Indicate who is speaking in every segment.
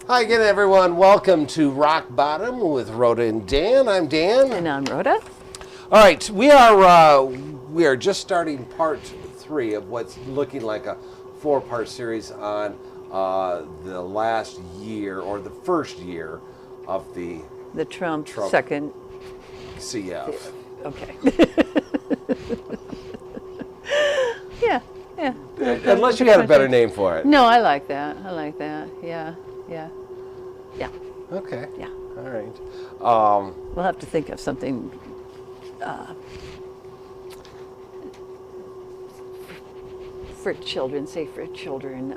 Speaker 1: Hi again, everyone. Welcome to Rock Bottom with Rhoda and Dan. I'm Dan.
Speaker 2: And I'm Rhoda.
Speaker 1: All right, we are just starting part 3 of what's looking like a 4-part series on the last year or the first year of the
Speaker 2: Trump second
Speaker 1: CF.
Speaker 2: Okay. yeah.
Speaker 1: Unless you got a better name for it.
Speaker 2: No, I like that. Yeah.
Speaker 1: Okay.
Speaker 2: Yeah.
Speaker 1: All right.
Speaker 2: We'll have to think of something for children, safe for children.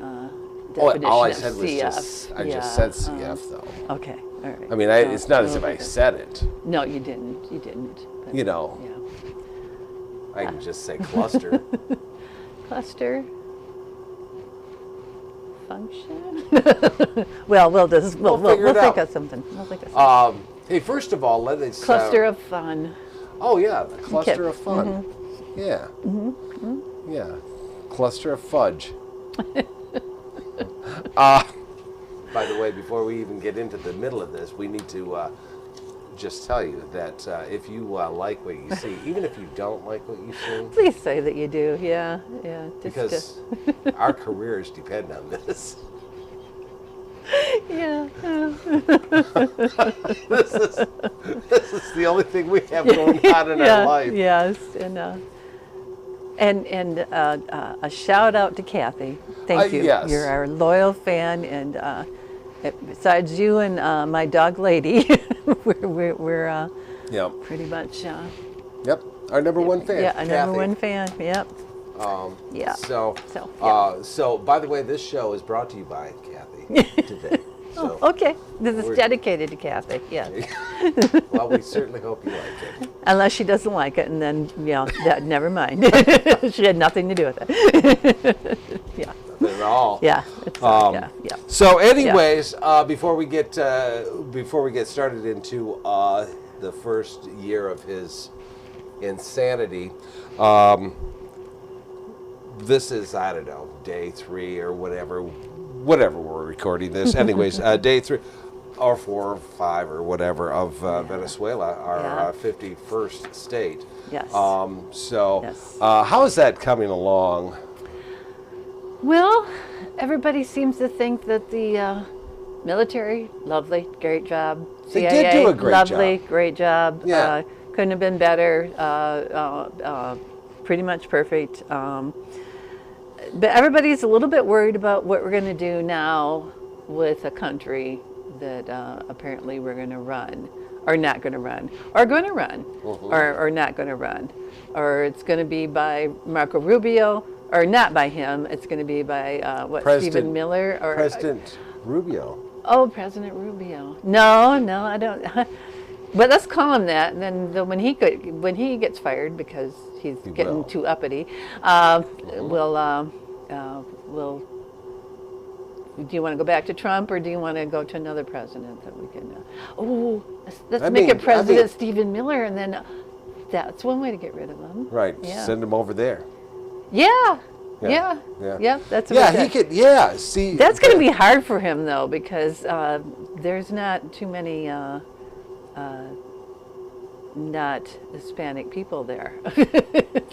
Speaker 2: Definition
Speaker 1: all I
Speaker 2: of
Speaker 1: said was
Speaker 2: CF.
Speaker 1: I just said CF though.
Speaker 2: Okay. All right.
Speaker 1: I mean, it's not as if I said it.
Speaker 2: No, you didn't. But,
Speaker 1: You know.
Speaker 2: Yeah.
Speaker 1: I can just say cluster.
Speaker 2: Cluster function. Well, we'll think of something.
Speaker 1: Hey, first of all, let's
Speaker 2: cluster of fun.
Speaker 1: Oh yeah, the cluster of fun.
Speaker 2: Mm-hmm.
Speaker 1: Yeah. Yeah. Cluster of fudge. By the way, before we even get into the middle of this, we need to just tell you that if you like what you see, even if you don't like what you see,
Speaker 2: please say that you do. Yeah.
Speaker 1: Because our careers depend on this.
Speaker 2: Yeah.
Speaker 1: This is the only thing we have going on in our life.
Speaker 2: Yes, and a shout out to Kathy. Thank you.
Speaker 1: Yes.
Speaker 2: You're our loyal fan, and besides you and my dog Lady, we're pretty much.
Speaker 1: Yep, our number one fan.
Speaker 2: Yeah, our number one fan. Yep. Yeah.
Speaker 1: So, by the way, this show is brought to you by Kathy today. So
Speaker 2: okay. This is dedicated to Kathy. Yeah.
Speaker 1: Well, we certainly hope you like it.
Speaker 2: Unless she doesn't like it, and then that never mind. She had nothing to do with it. Yeah.
Speaker 1: Nothing at all.
Speaker 2: Yeah. Yeah.
Speaker 1: So, anyways, before we get started into the first year of his insanity, this is, I don't know, day 3 or whatever we're recording this. Anyways, day 3 or 4 or 5 or whatever of Venezuela, our 51st state.
Speaker 2: Yes.
Speaker 1: How is that coming along?
Speaker 2: Well, everybody seems to think that the military, lovely, great job.
Speaker 1: They
Speaker 2: CIA,
Speaker 1: did do a great
Speaker 2: lovely,
Speaker 1: job.
Speaker 2: great job.
Speaker 1: Yeah.
Speaker 2: Couldn't have been better. Pretty much perfect. But everybody's a little bit worried about what we're going to do now with a country that apparently we're going to run, or not going to run, or going to run, or not going to run, or it's going to be by Marco Rubio, or not by him. It's going to be by Stephen Miller or
Speaker 1: President Rubio.
Speaker 2: Oh, President Rubio. No, I don't. But let's call him that. And then when he gets fired because he's getting too uppity, we'll. Do you want to go back to Trump, or do you want to go to another president that we can? Let's make it President Stephen Miller, and then that's one way to get rid of him.
Speaker 1: Right.
Speaker 2: Yeah.
Speaker 1: Send him over there.
Speaker 2: Yeah. That's
Speaker 1: he could. Yeah. See.
Speaker 2: That's going to be hard for him though, because there's not too many not Hispanic people there.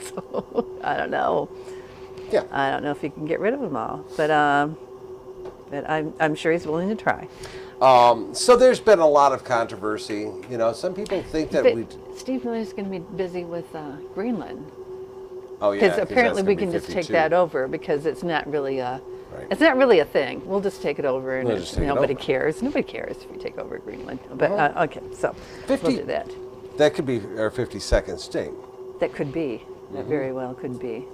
Speaker 2: So I don't know.
Speaker 1: Yeah.
Speaker 2: I don't know if he can get rid of them all, but I'm sure he's willing to try.
Speaker 1: So there's been a lot of controversy. Some people think that
Speaker 2: Steve Miller's going to be busy with Greenland.
Speaker 1: Oh yeah.
Speaker 2: Because apparently we can just take that over, because it's not really a thing. We'll just take it over, and nobody cares. Nobody cares if we take over Greenland. But okay, so we'll do that.
Speaker 1: That could be our 52nd state.
Speaker 2: That could be. That very well could be.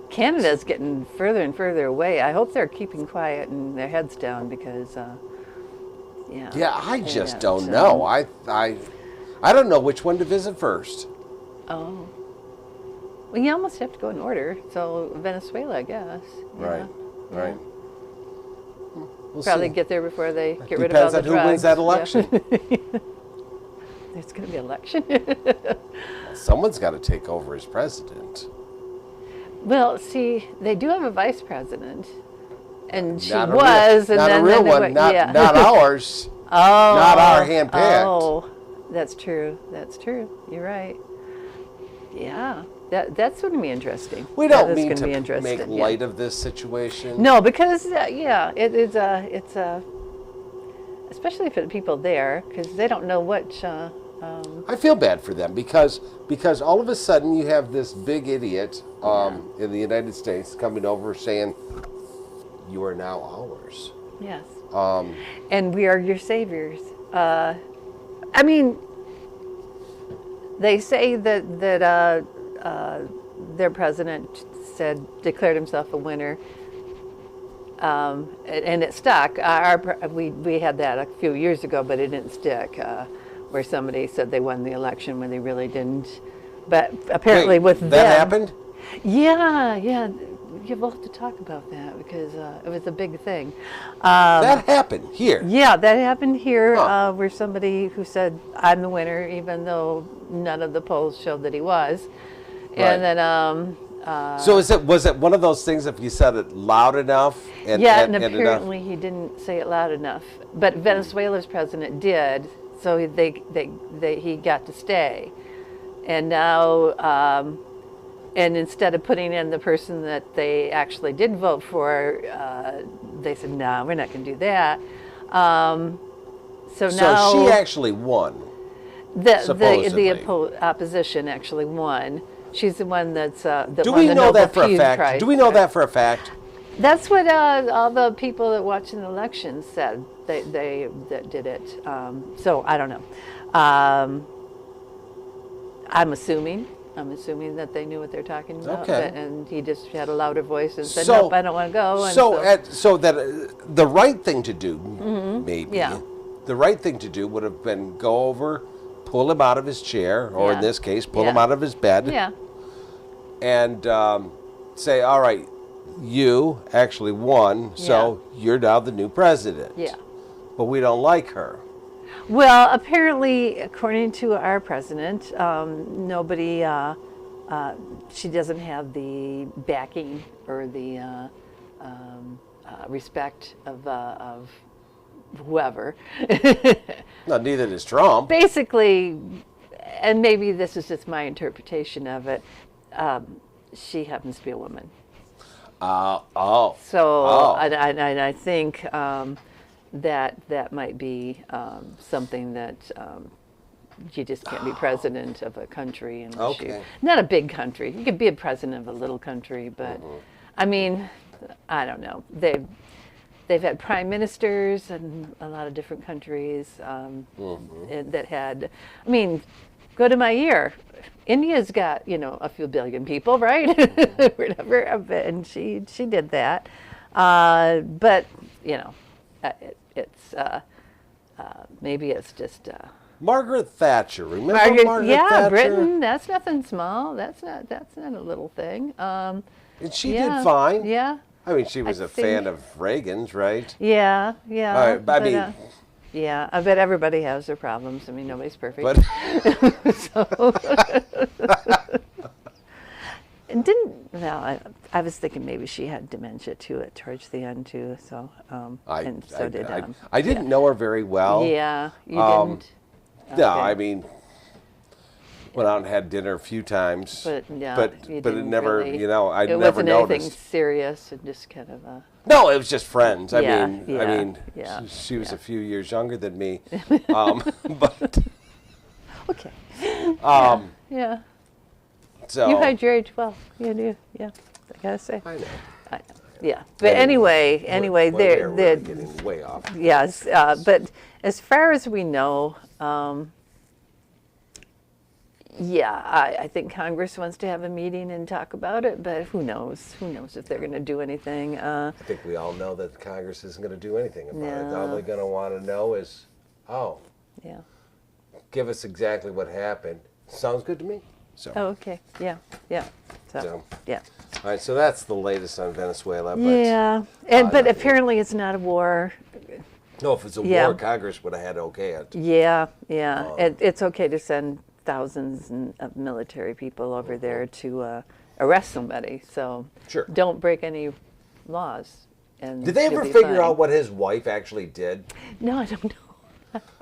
Speaker 2: Canada's getting further and further away. I hope they're keeping quiet and their heads down, because
Speaker 1: I just don't know. I don't know which one to visit first.
Speaker 2: Oh. Well, you almost have to go in order. So Venezuela, I guess.
Speaker 1: Right. We'll
Speaker 2: probably
Speaker 1: see.
Speaker 2: get there before they get rid of all the drugs.
Speaker 1: Depends on who wins that election.
Speaker 2: There's going to be an election.
Speaker 1: Someone's got to take over as president.
Speaker 2: Well, see, they do have a vice president, And she
Speaker 1: Not
Speaker 2: was, and
Speaker 1: not
Speaker 2: then
Speaker 1: a real
Speaker 2: they
Speaker 1: one,
Speaker 2: went-
Speaker 1: not
Speaker 2: yeah.
Speaker 1: not ours,
Speaker 2: Oh,
Speaker 1: not our handpicked.
Speaker 2: Oh, that's true. That's true. You're right. Yeah, that's going to be interesting.
Speaker 1: We
Speaker 2: That
Speaker 1: don't
Speaker 2: is
Speaker 1: mean
Speaker 2: gonna be
Speaker 1: to
Speaker 2: interesting,
Speaker 1: make
Speaker 2: yeah.
Speaker 1: light of this situation.
Speaker 2: No, because it's especially for the people there, because they don't know what.
Speaker 1: I feel bad for them because all of a sudden you have this big idiot in the United States coming over saying, "You are now ours."
Speaker 2: Yes. And we are your saviors. I mean, they say that their president declared himself a winner, and it stuck. We had that a few years ago, but it didn't stick. Where somebody said they won the election when they really didn't. But apparently,
Speaker 1: Wait,
Speaker 2: with them,
Speaker 1: that happened.
Speaker 2: Yeah. We'll have to talk about that because it was a big thing.
Speaker 1: That happened here.
Speaker 2: Yeah, that happened here,
Speaker 1: Huh.
Speaker 2: where somebody who said, "I'm the winner," even though none of the polls showed that he was.
Speaker 1: Right.
Speaker 2: And then,
Speaker 1: So was it one of those things if you said it loud enough? And
Speaker 2: and
Speaker 1: enough?
Speaker 2: apparently he didn't say it loud enough. But Venezuela's president did, so he got to stay. And now, and instead of putting in the person that they actually did vote for, they said, "No, we're not going to do that." So now
Speaker 1: she actually won.
Speaker 2: the
Speaker 1: supposedly.
Speaker 2: opposition actually won. She's the one that
Speaker 1: Do
Speaker 2: won
Speaker 1: we
Speaker 2: the
Speaker 1: know
Speaker 2: Nobel
Speaker 1: that for a
Speaker 2: Peace
Speaker 1: fact?
Speaker 2: Prize.
Speaker 1: Do we know that for a fact?
Speaker 2: That's what all the people that watched the elections said. They that did it. So I don't know. I'm assuming that they knew what they're talking about.
Speaker 1: Okay.
Speaker 2: And he just had a louder voice and said,
Speaker 1: So-
Speaker 2: "Nope, I don't want to go." And
Speaker 1: So that the right thing to do, maybe,
Speaker 2: Mm-hmm. Yeah.
Speaker 1: the right thing to do would have been go over, pull him out of his chair, or in
Speaker 2: Yeah.
Speaker 1: this case, pull him
Speaker 2: Yeah.
Speaker 1: out of his bed,
Speaker 2: yeah,
Speaker 1: and say, "All right, you actually won, so you're now the new president."
Speaker 2: yeah.
Speaker 1: But we don't like her.
Speaker 2: Well, apparently, according to our president, nobody, she doesn't have the backing or the respect of whoever.
Speaker 1: No, neither does Trump.
Speaker 2: Basically, and maybe this is just my interpretation of it, she happens to be a woman.
Speaker 1: Oh.
Speaker 2: So,
Speaker 1: Oh.
Speaker 2: and I think that might be something that you just can't be president of a country unless
Speaker 1: Okay.
Speaker 2: not a big country. You could be a president of a little country, but I mean, I don't know. They've had prime ministers in a lot of different countries that had. I mean, go to my year. India's got a few billion people, right? Whatever, and she did that, but it's maybe it's just
Speaker 1: Margaret Thatcher. Remember Margaret
Speaker 2: yeah,
Speaker 1: Thatcher?
Speaker 2: Britain. That's nothing small. That's not a little thing.
Speaker 1: And she
Speaker 2: yeah,
Speaker 1: did fine.
Speaker 2: Yeah,
Speaker 1: I mean, she was a fan of Reagan's, right?
Speaker 2: yeah.
Speaker 1: All right, but I mean,
Speaker 2: yeah. I bet everybody has their problems. I mean, nobody's perfect.
Speaker 1: but
Speaker 2: And didn't I was thinking maybe she had dementia too towards the end too. So and so did
Speaker 1: I didn't know her very well.
Speaker 2: Yeah, you didn't.
Speaker 1: No,
Speaker 2: Okay.
Speaker 1: I mean, went out and had dinner a few times,
Speaker 2: But yeah,
Speaker 1: but
Speaker 2: you
Speaker 1: it
Speaker 2: didn't
Speaker 1: never,
Speaker 2: really,
Speaker 1: I
Speaker 2: it
Speaker 1: never
Speaker 2: wasn't anything
Speaker 1: noticed.
Speaker 2: serious. It just kind of
Speaker 1: No, it was just friends. I
Speaker 2: Yeah,
Speaker 1: mean,
Speaker 2: yeah,
Speaker 1: she was a few years younger than me, but
Speaker 2: okay. Yeah,
Speaker 1: so
Speaker 2: you had your age well. You do. Yeah, I gotta say.
Speaker 1: I know.
Speaker 2: Yeah, but anyway,
Speaker 1: We're
Speaker 2: they're
Speaker 1: really getting way off.
Speaker 2: yes, but as far as we know, I think Congress wants to have a meeting and talk about it, but who knows? Who knows if they're going to do anything?
Speaker 1: I think we all know that Congress isn't going to do anything about it.
Speaker 2: No.
Speaker 1: All they're going to want to know is,
Speaker 2: Yeah.
Speaker 1: give us exactly what happened. Sounds good to me. So,
Speaker 2: Oh, okay. Yeah. So,
Speaker 1: So.
Speaker 2: yeah.
Speaker 1: all right, so that's the latest on Venezuela. But
Speaker 2: Yeah, but apparently it's not a war.
Speaker 1: no, if it's a
Speaker 2: Yeah.
Speaker 1: war, Congress would have had to okay it.
Speaker 2: Yeah. It's okay to send thousands of military people over there to arrest somebody. So
Speaker 1: Sure.
Speaker 2: don't break any laws. and
Speaker 1: Did they
Speaker 2: she'll
Speaker 1: ever
Speaker 2: be
Speaker 1: figure
Speaker 2: fine.
Speaker 1: out what his wife actually did?
Speaker 2: No, I don't know.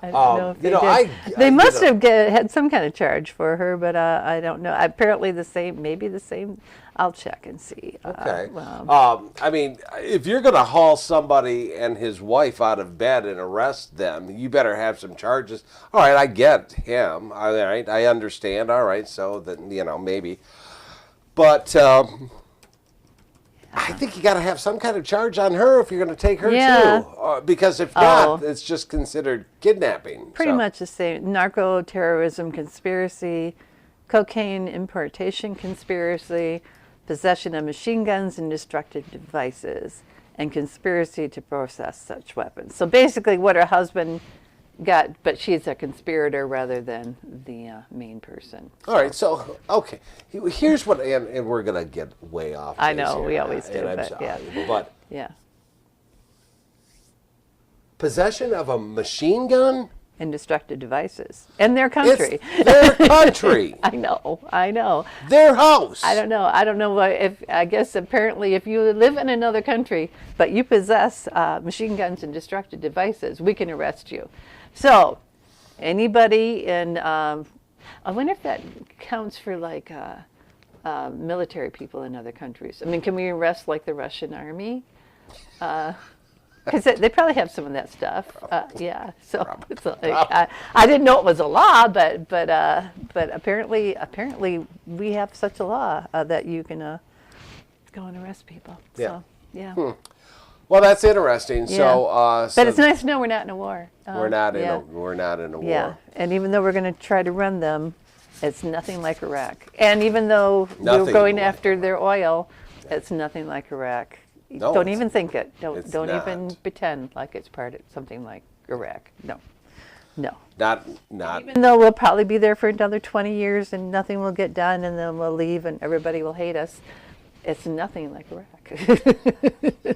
Speaker 2: I don't know if they
Speaker 1: you know,
Speaker 2: did. They
Speaker 1: you
Speaker 2: must
Speaker 1: know-
Speaker 2: have had some kind of charge for her, but I don't know. Apparently the same, maybe the same. I'll check and see.
Speaker 1: Okay.
Speaker 2: Well,
Speaker 1: I mean, if you're going to haul somebody and his wife out of bed and arrest them, you better have some charges. All right, I get him. All right, I understand. All right, so that, you know, maybe. But I think you got to have some kind of charge on her if you're going to take her
Speaker 2: Yeah.
Speaker 1: too. Because if not,
Speaker 2: Oh.
Speaker 1: it's just considered kidnapping.
Speaker 2: pretty
Speaker 1: So-
Speaker 2: much the same. Narco terrorism conspiracy, cocaine importation conspiracy, possession of machine guns and destructive devices, and conspiracy to possess such weapons. So basically, what her husband got, but she's a conspirator rather than the main person.
Speaker 1: All right, so okay, here's what, and we're gonna get way off.
Speaker 2: I
Speaker 1: base
Speaker 2: know,
Speaker 1: here,
Speaker 2: we always do,
Speaker 1: and I'm
Speaker 2: but
Speaker 1: sorry,
Speaker 2: yeah.
Speaker 1: But
Speaker 2: Yeah,
Speaker 1: possession of a machine gun?
Speaker 2: and destructive devices in their country.
Speaker 1: It's their country,
Speaker 2: I know.
Speaker 1: their house.
Speaker 2: I don't know. I don't know if, I guess apparently if you live in another country, but you possess machine guns and destructive devices, we can arrest you. So anybody in, I wonder if that counts for like military people in other countries. I mean, can we arrest like the Russian army? Because they probably have some of that stuff. Yeah. So it's like, I didn't know it was a law, but apparently we have such a law that you can go and arrest people.
Speaker 1: Yeah.
Speaker 2: So yeah.
Speaker 1: Well, that's interesting.
Speaker 2: Yeah.
Speaker 1: So,
Speaker 2: But it's nice to know we're not in a war.
Speaker 1: we're not in
Speaker 2: yeah.
Speaker 1: we're not in a war.
Speaker 2: Yeah. And even though we're going to try to run them, it's nothing like Iraq. And even though
Speaker 1: Nothing
Speaker 2: we're going
Speaker 1: like
Speaker 2: after their oil, it's nothing like Iraq.
Speaker 1: No,
Speaker 2: Don't
Speaker 1: it's-
Speaker 2: even think it. Don't
Speaker 1: it's
Speaker 2: even
Speaker 1: not.
Speaker 2: pretend like it's part of something like Iraq. No.
Speaker 1: Not.
Speaker 2: Even though we'll probably be there for another 20 years and nothing will get done and then we'll leave and everybody will hate us. It's nothing like Iraq.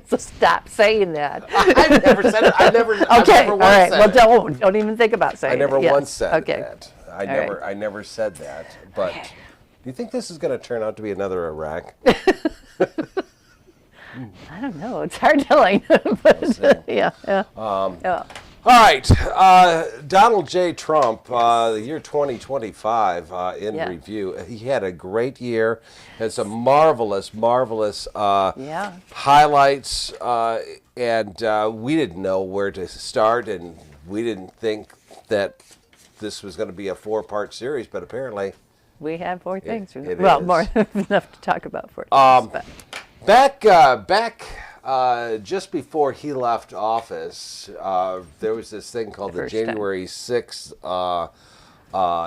Speaker 2: So stop saying that.
Speaker 1: I've never said it. I've never. I've
Speaker 2: Okay,
Speaker 1: never
Speaker 2: all
Speaker 1: once
Speaker 2: right.
Speaker 1: said
Speaker 2: Well,
Speaker 1: it.
Speaker 2: don't even think about saying
Speaker 1: I never
Speaker 2: it. Yes.
Speaker 1: once said
Speaker 2: Okay.
Speaker 1: that.
Speaker 2: right.
Speaker 1: I never said that. But do you think this is going to turn out to be another Iraq?
Speaker 2: I don't know. It's hard telling. But, yeah. Yeah.
Speaker 1: All right, Donald J. Trump, the year 2025 in
Speaker 2: Yeah.
Speaker 1: review. He had a great year. Had some marvelous
Speaker 2: Yeah.
Speaker 1: highlights, and we didn't know where to start, and we didn't think that this was going to be a 4-part series, but apparently.
Speaker 2: We have 4 things.
Speaker 1: it
Speaker 2: Well,
Speaker 1: is.
Speaker 2: more than enough to talk about 4 things. But.
Speaker 1: Back just before he left office, there was this thing called the
Speaker 2: first time.
Speaker 1: January 6th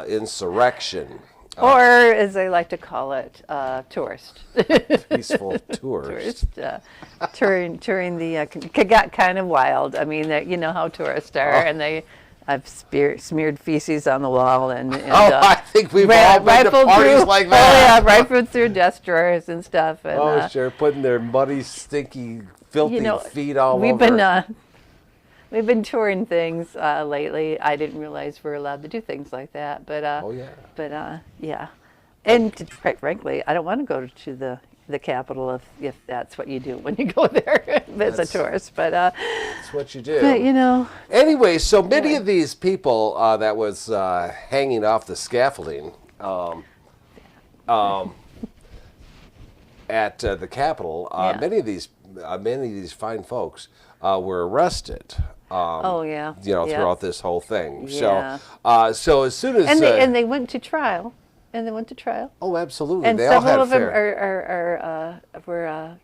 Speaker 1: insurrection.
Speaker 2: Or, as I like to call it, tourist.
Speaker 1: Peaceful tours.
Speaker 2: Tourist, touring the, got kind of wild. I mean, you know how tourists are, and I've smeared feces on the wall and
Speaker 1: I think we've all been to parties like that.
Speaker 2: Oh yeah, rifled through desk drawers and stuff. And,
Speaker 1: Oh, sure, putting their muddy, stinky, filthy feet all
Speaker 2: we've
Speaker 1: over.
Speaker 2: We've been touring things lately. I didn't realize we're allowed to do things like that, but
Speaker 1: Oh, yeah.
Speaker 2: But yeah, and quite frankly, I don't want to go to the capital if that's what you do when you go there as a tourist. But
Speaker 1: That's what you do.
Speaker 2: but you know,
Speaker 1: Anyway, so many of these people that was hanging off the scaffolding at the Capitol,
Speaker 2: Yeah.
Speaker 1: many of these fine folks were arrested.
Speaker 2: oh yeah,
Speaker 1: You know,
Speaker 2: yeah.
Speaker 1: throughout this whole thing.
Speaker 2: Yeah.
Speaker 1: So as soon as
Speaker 2: and they went to trial,
Speaker 1: oh, absolutely,
Speaker 2: and
Speaker 1: they all had
Speaker 2: several of them
Speaker 1: fair.
Speaker 2: were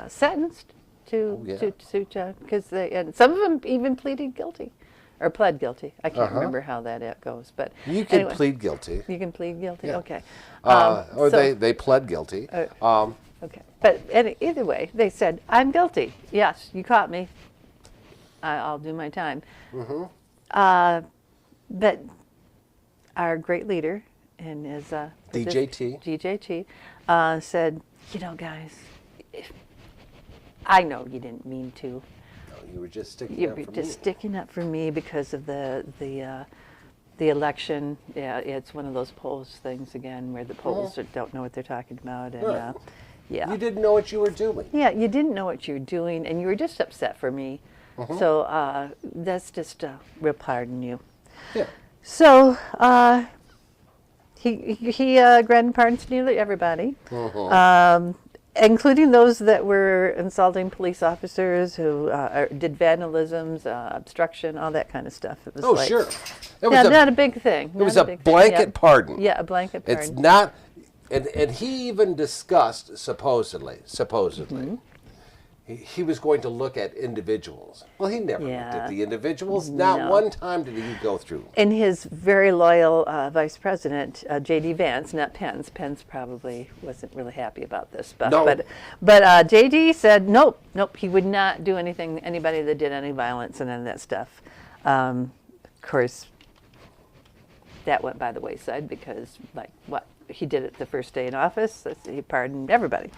Speaker 2: sentenced to
Speaker 1: yeah.
Speaker 2: because and some of them even pleaded guilty or pled guilty. I can't remember how that goes, but
Speaker 1: You can
Speaker 2: anyway,
Speaker 1: plead guilty,
Speaker 2: You can plead guilty.
Speaker 1: Yeah.
Speaker 2: Okay.
Speaker 1: or
Speaker 2: so-
Speaker 1: they pled guilty.
Speaker 2: Okay. But either way, they said, "I'm guilty. Yes, you caught me. I'll do my time." But our great leader and his
Speaker 1: DJT.
Speaker 2: DJT said, "You know, guys, I know you didn't mean to.
Speaker 1: You were just sticking
Speaker 2: You're
Speaker 1: up for
Speaker 2: just
Speaker 1: me.
Speaker 2: sticking up for me because of the election. Yeah, it's one of those polls things again where the polls don't know what they're talking about, and
Speaker 1: Right.
Speaker 2: Yeah.
Speaker 1: You didn't know what you were doing.
Speaker 2: Yeah, you didn't know what you were doing, and you were just upset for me. So that's just real pardon you.
Speaker 1: Yeah.
Speaker 2: So he granted pardons to nearly everybody, including those that were insulting police officers who did vandalisms, obstruction, all that kind of stuff. It was
Speaker 1: Sure. It was
Speaker 2: not a big thing.
Speaker 1: It was a blanket pardon.
Speaker 2: Yeah, a blanket pardon.
Speaker 1: It's not, and he even discussed, supposedly, he was going to look at individuals. Well, he never looked at the individuals. Not one time did he go through.
Speaker 2: And his very loyal vice president, J.D. Vance, not Pence. Pence probably wasn't really happy about this stuff.
Speaker 1: No.
Speaker 2: But J.D. said, nope, he would not do anybody that did any violence and any of that stuff. Of course, that went by the wayside because, like, what? He did it the first day in office. He pardoned everybody.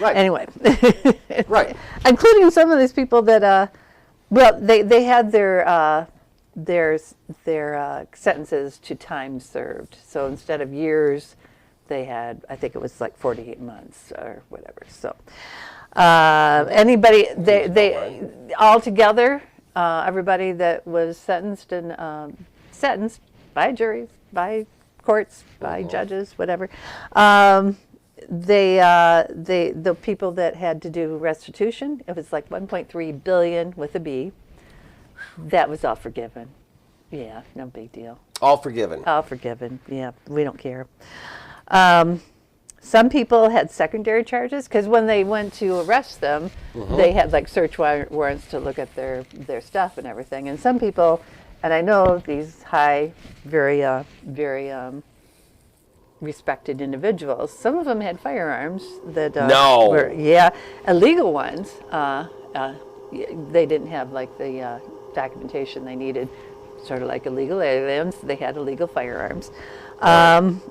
Speaker 1: Right.
Speaker 2: Anyway.
Speaker 1: Right.
Speaker 2: Including some of these people that, they had their sentences to time served. So instead of years, they had, I think it was like 48 months or whatever. So anybody, they all together, everybody that was sentenced by juries, by courts, by judges, whatever. The people that had to do restitution, it was like 1.3 billion with a B. That was all forgiven. Yeah, no big deal.
Speaker 1: All forgiven.
Speaker 2: All forgiven. Yeah, we don't care. Some people had secondary charges because when they went to arrest them, they had like search warrants to look at their stuff and everything. And some people, and I know these high, very respected individuals, some of them had firearms that were illegal ones. They didn't have like the documentation they needed, sort of like illegal aliens. They had illegal firearms, and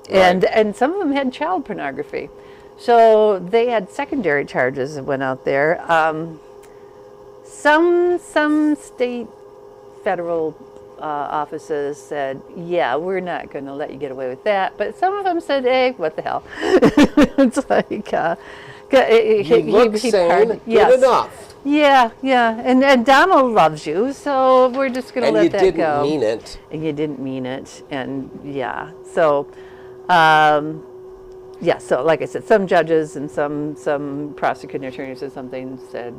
Speaker 2: some of them had child pornography. So they had secondary charges that went out there. Some state, federal offices said, yeah, we're not going to let you get away with that. But some of them said, hey, what the hell? It's like,
Speaker 1: you look sane, good enough.
Speaker 2: Yeah. And Donald loves you, so we're just going to let that go.
Speaker 1: And you didn't mean it.
Speaker 2: And you didn't mean it. And yeah, so, so like I said, some judges and some prosecuting attorneys or something said,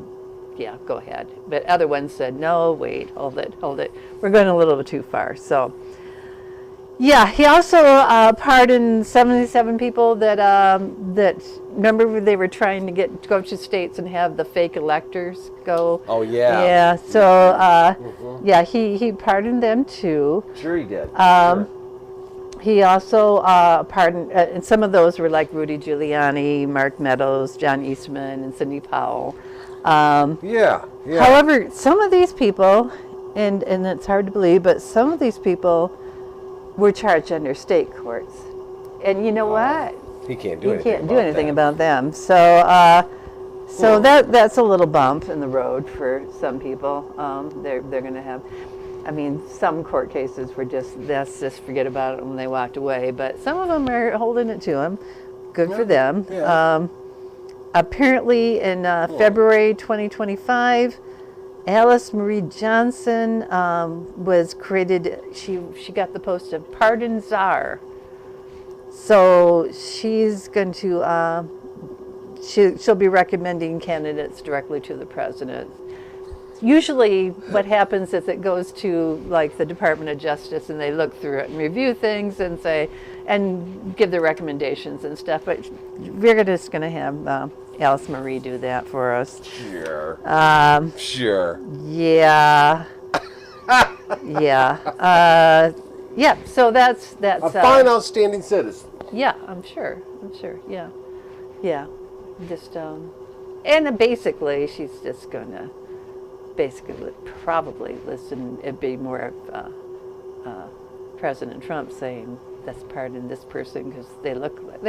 Speaker 2: yeah, go ahead. But other ones said, no, wait, hold it. We're going a little bit too far. So, yeah, he also pardoned 77 people that remember they were trying to go to states and have the fake electors go.
Speaker 1: Oh yeah.
Speaker 2: Yeah. So he pardoned them too.
Speaker 1: Sure he did.
Speaker 2: He also pardoned, and some of those were like Rudy Giuliani, Mark Meadows, John Eastman, and Sidney Powell.
Speaker 1: Yeah.
Speaker 2: However, some of these people, and it's hard to believe, but some of these people were charged under state courts. And you know what?
Speaker 1: He can't do
Speaker 2: anything about them. So that's a little bump in the road for some people. They're going to have, I mean, some court cases were just forget about it when they walked away. But some of them are holding it to them. Good for them.
Speaker 1: Yeah.
Speaker 2: Apparently in February 2025, Alice Marie Johnson was created, she got the post of pardon czar. So she's going to, she'll be recommending candidates directly to the president. Usually what happens is it goes to like the Department of Justice and they look through it and review things and say, and give their recommendations and stuff. But we're just going to have Alice Marie do that for us.
Speaker 1: Sure. Sure.
Speaker 2: Yeah. Yeah. So that's
Speaker 1: a fine, outstanding citizen.
Speaker 2: Yeah, I'm sure. Yeah. Just and basically, she's just going to probably listen. It'd be more of President Trump saying, "Let's pardon this person because they look like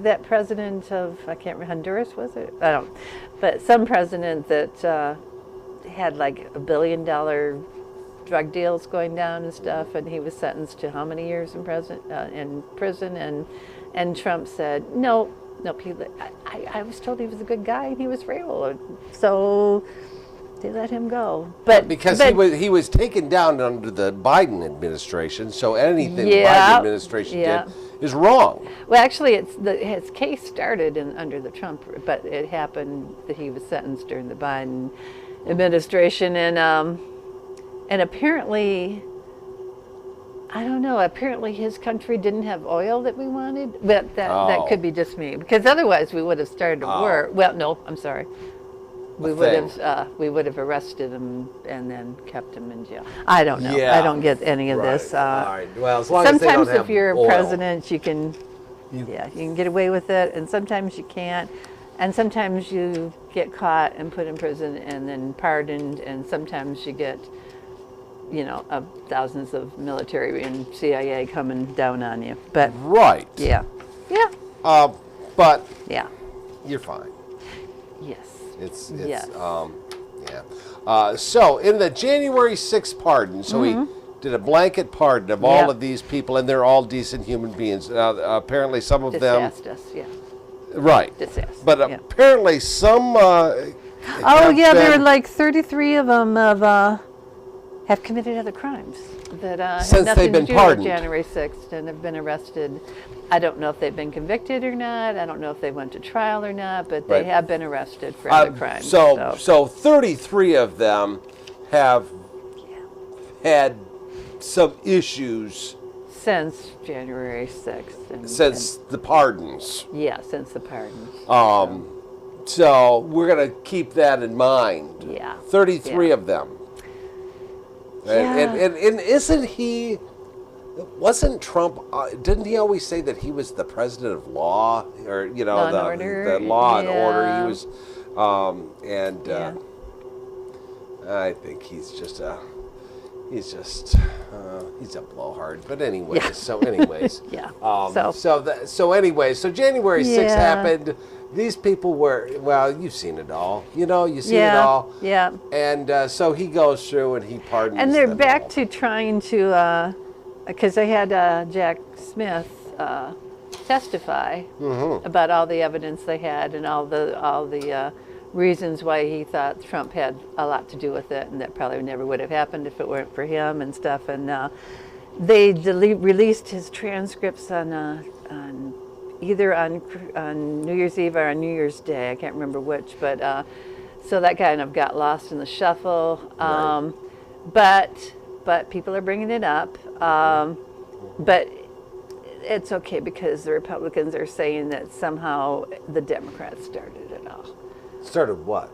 Speaker 2: that president of, I can't remember, Honduras, was it? I don't, but some president that had like $1 billion drug deals going down and stuff, and he was sentenced to how many years in prison, and And Trump said, no, nope. I was told he was a good guy and he was real. So they let him go. But
Speaker 1: because he was taken down under the Biden administration, so anything the
Speaker 2: Yeah,
Speaker 1: Biden administration
Speaker 2: yeah.
Speaker 1: did is wrong.
Speaker 2: Well, actually, his case started under the Trump, but it happened that he was sentenced during the Biden administration, and apparently, I don't know. Apparently, his country didn't have oil that we wanted, but that could be just me, because otherwise we would have started a war. Well, no, I'm sorry. We would have arrested him and then kept him in jail. I don't know.
Speaker 1: Yeah.
Speaker 2: I don't get any of this.
Speaker 1: All right. Well, as long as they
Speaker 2: Sometimes
Speaker 1: don't have
Speaker 2: if you're
Speaker 1: oil.
Speaker 2: president, you can get away with it, and sometimes you can't. And sometimes you get caught and put in prison and then pardoned, and sometimes you get, thousands of military and CIA coming down on you. But
Speaker 1: Right.
Speaker 2: yeah.
Speaker 1: But
Speaker 2: Yeah.
Speaker 1: you're fine.
Speaker 2: Yes.
Speaker 1: It's
Speaker 2: Yes.
Speaker 1: yeah. So in the January 6th pardon, so he did a blanket pardon of all
Speaker 2: Yep.
Speaker 1: of these people, and they're all decent human beings. Apparently, some of them,
Speaker 2: Disastrous, yeah.
Speaker 1: right?
Speaker 2: Disastrous,
Speaker 1: But
Speaker 2: yeah.
Speaker 1: apparently, some.
Speaker 2: Oh yeah, there are like 33 of them have committed other crimes that have
Speaker 1: Since
Speaker 2: nothing
Speaker 1: they've been
Speaker 2: to do
Speaker 1: pardoned.
Speaker 2: with January 6th and have been arrested. I don't know if they've been convicted or not. I don't know if they went to trial or not, but they
Speaker 1: Right.
Speaker 2: have been arrested for other crimes.
Speaker 1: So 33 of them have had some issues
Speaker 2: since January 6th.
Speaker 1: since the pardons.
Speaker 2: Yeah, since the pardons.
Speaker 1: So we're going to keep that in mind.
Speaker 2: Yeah.
Speaker 1: 33
Speaker 2: Yeah.
Speaker 1: of them.
Speaker 2: Yeah.
Speaker 1: And wasn't Trump, didn't he always say that he was the president of law? Or,
Speaker 2: Law and order.
Speaker 1: the law and order.
Speaker 2: Yeah.
Speaker 1: He was, I think he's a blowhard. But anyways,
Speaker 2: Yeah.
Speaker 1: so anyways.
Speaker 2: Yeah.
Speaker 1: So January 6th
Speaker 2: Yeah.
Speaker 1: happened. These people were, well, you've seen it all. You see it all.
Speaker 2: Yeah.
Speaker 1: And so he goes through and he pardons
Speaker 2: And they're
Speaker 1: them
Speaker 2: back
Speaker 1: all.
Speaker 2: to trying to, because they had Jack Smith testify about all the evidence they had and all the reasons why he thought Trump had a lot to do with it, and that probably never would have happened if it weren't for him and stuff. And they released his transcripts on either on New Year's Eve or on New Year's Day. I can't remember which, but so that kind of got lost in the shuffle.
Speaker 1: Right.
Speaker 2: But people are bringing it up. But it's okay because the Republicans are saying that somehow the Democrats started it all.
Speaker 1: Started what?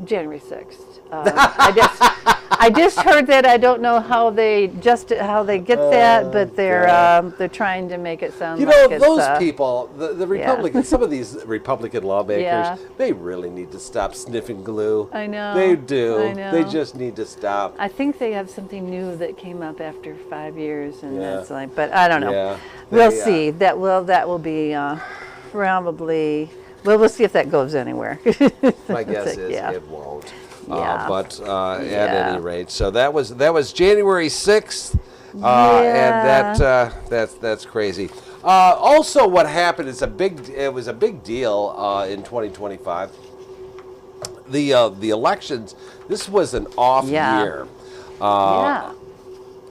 Speaker 2: January 6th. I just heard that. I don't know how they get that, but they're trying to make it sound like it's,
Speaker 1: those people, the Republicans, some of these Republican lawmakers,
Speaker 2: Yeah.
Speaker 1: they really need to stop sniffing glue.
Speaker 2: I know.
Speaker 1: They do.
Speaker 2: I know.
Speaker 1: They just need to stop.
Speaker 2: I think they have something new that came up after 5 years, and
Speaker 1: Yeah.
Speaker 2: that's like. But I don't know.
Speaker 1: Yeah.
Speaker 2: We'll
Speaker 1: They,
Speaker 2: see. That will be probably. Well, we'll see if that goes anywhere.
Speaker 1: My guess is
Speaker 2: yeah.
Speaker 1: it won't.
Speaker 2: Yeah.
Speaker 1: But at
Speaker 2: Yeah.
Speaker 1: any rate, so that was January 6th,
Speaker 2: Yeah.
Speaker 1: and that's crazy. Also, what happened is it was a big deal in 2025. The elections. This was an off
Speaker 2: Yeah.
Speaker 1: year.
Speaker 2: Yeah.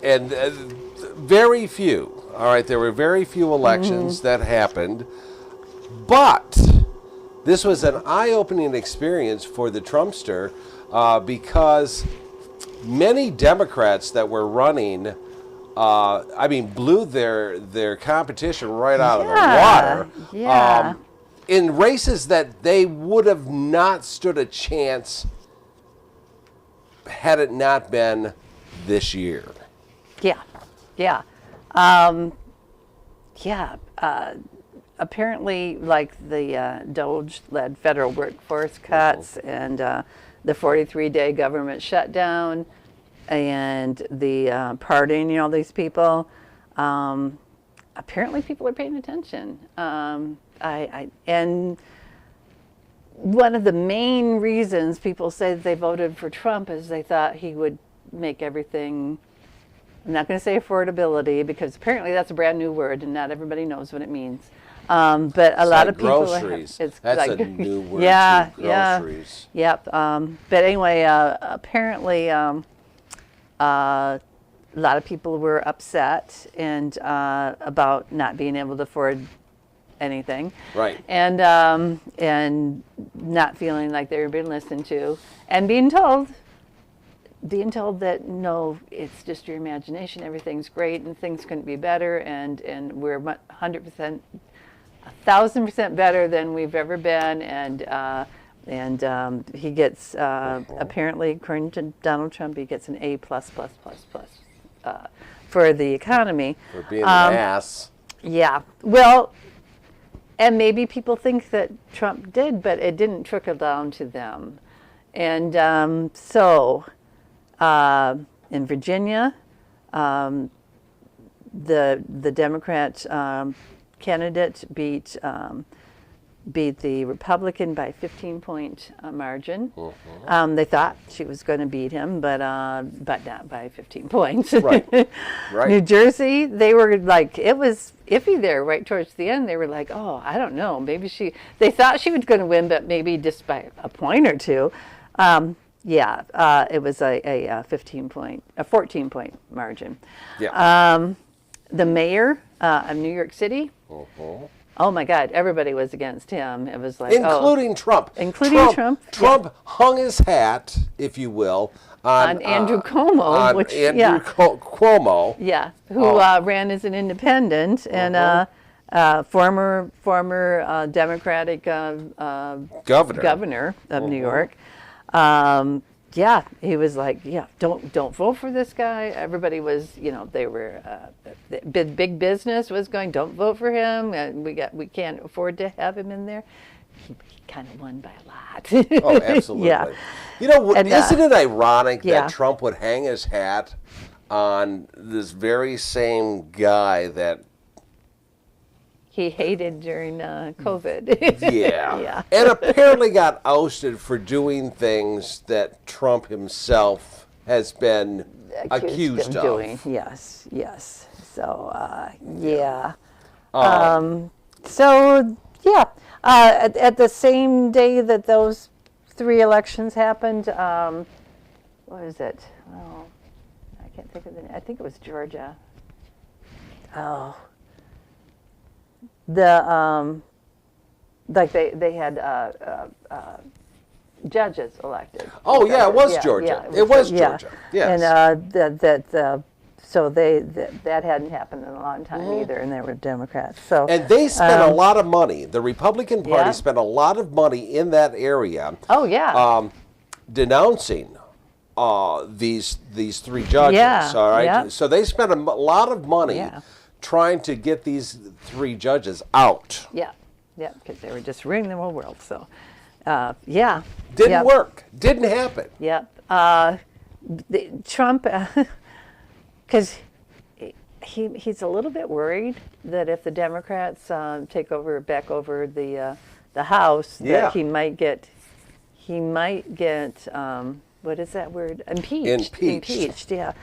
Speaker 1: And very few. All right, there were very few elections that happened, but this was an eye-opening experience for the Trumpster because many Democrats that were running, blew their competition right out of the water.
Speaker 2: Yeah.
Speaker 1: In races that they would have not stood a chance had it not been this year.
Speaker 2: Yeah, yeah, yeah. Apparently, like the Doge-led federal workforce cuts and the 43-day government shutdown and the pardoning all these people. Apparently, people are paying attention. And one of the main reasons people say that they voted for Trump is they thought he would make everything. I'm not going to say affordability because apparently that's a brand new word and not everybody knows what it means. But a lot of people
Speaker 1: groceries.
Speaker 2: It's
Speaker 1: That's
Speaker 2: like,
Speaker 1: a new word.
Speaker 2: Yeah,
Speaker 1: too,
Speaker 2: yeah.
Speaker 1: groceries.
Speaker 2: Yep. But anyway, apparently, a lot of people were upset and about not being able to afford anything,
Speaker 1: Right.
Speaker 2: and not feeling like they were being listened to, and being told that no, it's just your imagination. Everything's great, and things couldn't be better, and we're 100%, 1,000% better than we've ever been, and he gets apparently, according to Donald Trump, he gets an A plus plus plus plus for the economy.
Speaker 1: For being an ass.
Speaker 2: Yeah. Well, and maybe people think that Trump did, but it didn't trickle down to them. And so in Virginia, the Democrat candidate beat the Republican by 15-point margin. They thought she was going to beat him, but not by 15 points.
Speaker 1: Right. Right.
Speaker 2: New Jersey, they were like, it was iffy there right towards the end. They were like, oh, I don't know. Maybe they thought she was going to win, but maybe just by a point or two. It was a 14-point margin.
Speaker 1: Yeah.
Speaker 2: The mayor of New York City, oh my God, everybody was against him. It was like,
Speaker 1: including Trump.
Speaker 2: Including Trump.
Speaker 1: Trump hung his hat, if you will,
Speaker 2: on Andrew Cuomo,
Speaker 1: Cuomo.
Speaker 2: Yeah, who ran as an independent and former Democratic governor of New York. He was like, don't vote for this guy. Everybody was, they were big business was going, don't vote for him, and we can't afford to have him in there. He kind of won by a lot.
Speaker 1: Oh, absolutely.
Speaker 2: Yeah.
Speaker 1: Isn't it ironic
Speaker 2: yeah.
Speaker 1: that Trump would hang his hat on this very same guy that
Speaker 2: he hated during COVID?
Speaker 1: Yeah. And apparently got ousted for doing things that Trump himself has been accused of
Speaker 2: doing. Yes. So, at the same day that those 3 elections happened, what is it? Oh, I can't think of the name. I think it was Georgia. Oh. They had judges elected.
Speaker 1: Oh yeah, it was Georgia. It was Georgia. Yes.
Speaker 2: And that hadn't happened in a long time either, and they were Democrats. So
Speaker 1: and they spent a lot of money. The Republican Party spent a lot of money in that area.
Speaker 2: Oh yeah.
Speaker 1: Denouncing these 3 judges.
Speaker 2: Yeah.
Speaker 1: All right.
Speaker 2: Yeah.
Speaker 1: So they spent a lot of money trying to get these 3 judges out.
Speaker 2: Yeah, because they were just ruining the whole world. So,
Speaker 1: Didn't work. Didn't happen.
Speaker 2: Yep. Trump, because he's a little bit worried that if the Democrats take back over the House, that he might get what is that word? Impeached. Yeah.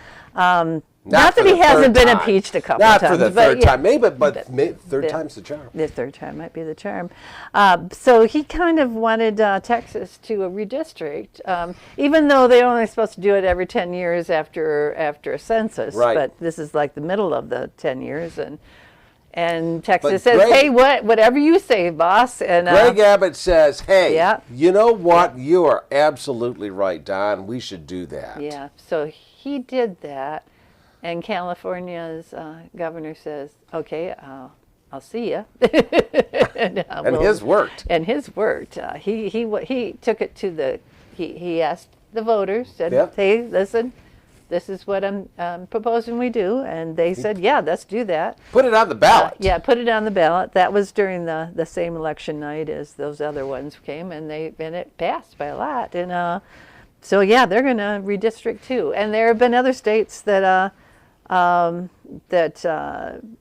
Speaker 2: Not that he hasn't been impeached a couple of times.
Speaker 1: Not for the third time. Maybe, but third time's the charm.
Speaker 2: The third time might be the charm. So he kind of wanted Texas to redistrict, even though they're only supposed to do it every 10 years after a census.
Speaker 1: Right.
Speaker 2: But this is like the middle of the 10 years, and Texas says, hey, whatever you say, boss. And
Speaker 1: Greg Abbott says, hey,
Speaker 2: Yeah.
Speaker 1: you know what? You are absolutely right, Don. We should do that.
Speaker 2: Yeah, so he did that. And California's governor says, okay, I'll see you. and
Speaker 1: his worked.
Speaker 2: And his worked. He took it to he asked the voters, said, hey, listen, this is what I'm proposing we do. And they said, yeah, let's do that.
Speaker 1: Put it on the ballot.
Speaker 2: Put it on the ballot. That was during the same election night as those other ones came, and it passed by a lot. And so, they're going to redistrict too. And there have been other states that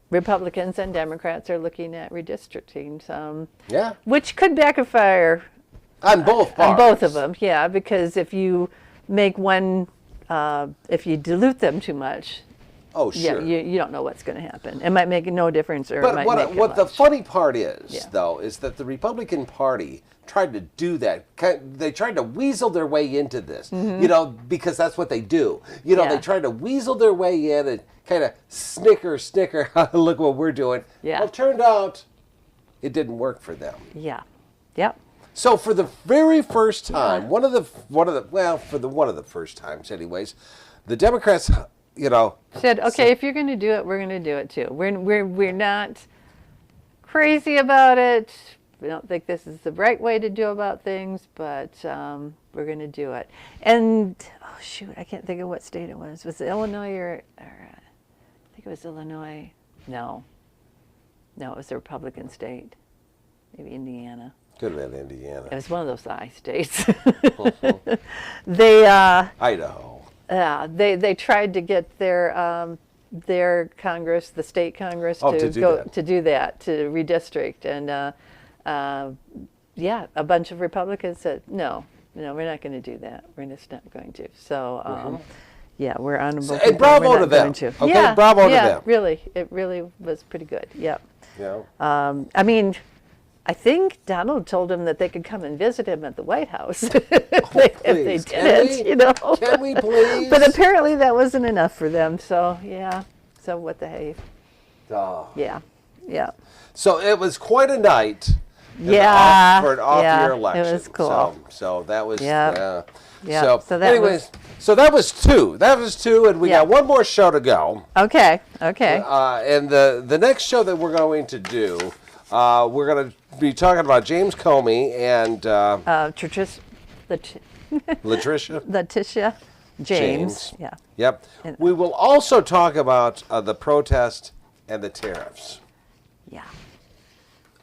Speaker 2: Republicans and Democrats are looking at redistricting, which could backfire
Speaker 1: on both parties.
Speaker 2: On both of them, because if you make one, if you dilute them too much,
Speaker 1: Oh,
Speaker 2: yeah,
Speaker 1: sure.
Speaker 2: you don't know what's going to happen. It might make no difference, or it
Speaker 1: But
Speaker 2: might make it
Speaker 1: what the
Speaker 2: much.
Speaker 1: funny part is,
Speaker 2: Yeah.
Speaker 1: though, is that the Republican Party tried to do that. They tried to weasel their way into this, because that's what they do.
Speaker 2: Yeah.
Speaker 1: They tried to weasel their way in and kind of snicker, look what we're doing.
Speaker 2: Yeah.
Speaker 1: Well, it turned out it didn't work for them.
Speaker 2: Yeah. Yep.
Speaker 1: So for the very first time, one of the first times, anyways, the Democrats,
Speaker 2: Said, okay, if you're going to do it, we're going to do it too. We're not crazy about it. We don't think this is the right way to do about things, but we're going to do it. And oh shoot, I can't think of what state it was. Was it Illinois or I think it was Illinois? No, it was a Republican state. Maybe Indiana.
Speaker 1: Could have been Indiana.
Speaker 2: It was one of those I states. They
Speaker 1: Idaho.
Speaker 2: they tried to get their Congress, the state Congress, to do that, to redistrict, and a bunch of Republicans said no, we're not going to do that. We're just not going to. So we're honorable.
Speaker 1: And bravo to them. Okay, bravo to them.
Speaker 2: Really, it really was pretty good. Yep.
Speaker 1: Yeah.
Speaker 2: I mean, I think Donald told him that they could come and visit him at the White House if they did it,
Speaker 1: Can we please?
Speaker 2: But apparently that wasn't enough for them. So so what the hey?
Speaker 1: Oh.
Speaker 2: Yeah.
Speaker 1: So it was quite a night. For an off-year election.
Speaker 2: It was cool.
Speaker 1: So that was.
Speaker 2: Yeah.
Speaker 1: So
Speaker 2: that
Speaker 1: anyways, so that was two. And we got one more show to go.
Speaker 2: Okay.
Speaker 1: And the next show that we're going to do, we're going to be talking about James Comey and
Speaker 2: Letitia James. Yeah.
Speaker 1: Yep. We will also talk about the protest and the tariffs.
Speaker 2: Yeah.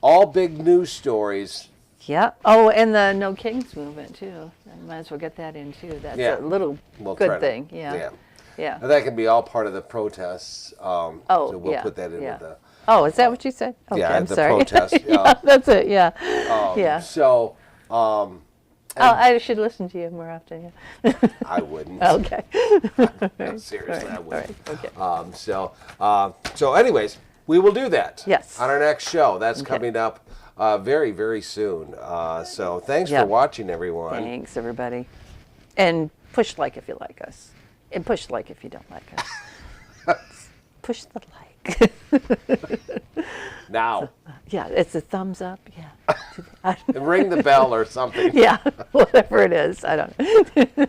Speaker 1: All big news stories.
Speaker 2: Yeah. Oh, and the No Kings movement too. I might as well get that in too. That's a little good thing. Yeah.
Speaker 1: And that can be all part of the protests. So we'll put that in with the.
Speaker 2: Oh, is that what you said? Okay, I'm
Speaker 1: the
Speaker 2: sorry.
Speaker 1: protest.
Speaker 2: Yeah, that's it. Yeah. Yeah.
Speaker 1: So.
Speaker 2: I should listen to you more often. Yeah.
Speaker 1: I wouldn't.
Speaker 2: Okay.
Speaker 1: Seriously, I wouldn't.
Speaker 2: Okay.
Speaker 1: So anyways, we will do that.
Speaker 2: Yes.
Speaker 1: On our next show. That's coming up very, very soon. So thanks for watching, everyone.
Speaker 2: Thanks, everybody. And push like if you like us. And push like if you don't like us. Push the like.
Speaker 1: Now.
Speaker 2: Yeah, it's a thumbs up. Yeah.
Speaker 1: And ring the bell or something.
Speaker 2: Yeah, whatever it is. I don't know.